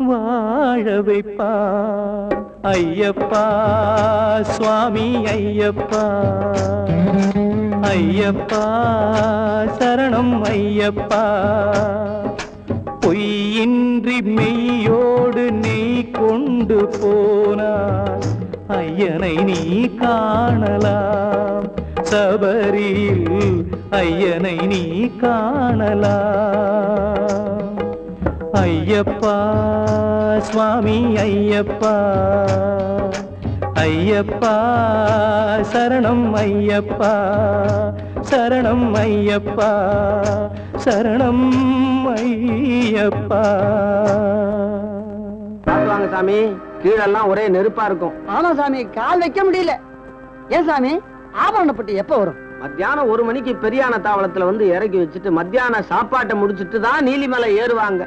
வாழ வைப்பா ஐயப்பா சுவாமி ஐயப்பா ஐயப்பா சரணம் ஐயப்பா பொய்யின்றி மெய்யோடு நெய் கொண்டு போனார் ஐயனை நீ காணலாம் சபரியில் ஐயனை நீ காணலாம் ஐயப்பா சுவாமி ஐயப்பா ஐயப்பா சரணம் ஐயப்பா சரணம் ஐயப்பா சரணம் ஐயப்பா. வாங்க சாமி, கீழெல்லாம் ஒரே நெருப்பா இருக்கும். ஆமா சாமி, கால் வைக்க முடியல. ஏன் சாமி, ஆபரணப்பட்டு எப்ப வரும்? மத்தியானம் 1 மணிக்கு பெரியான தாவளத்துல வந்து இறக்கி வச்சுட்டு மத்தியான சாப்பாட்டை முடிச்சிட்டு தான் நீலிமலை ஏறுவாங்க.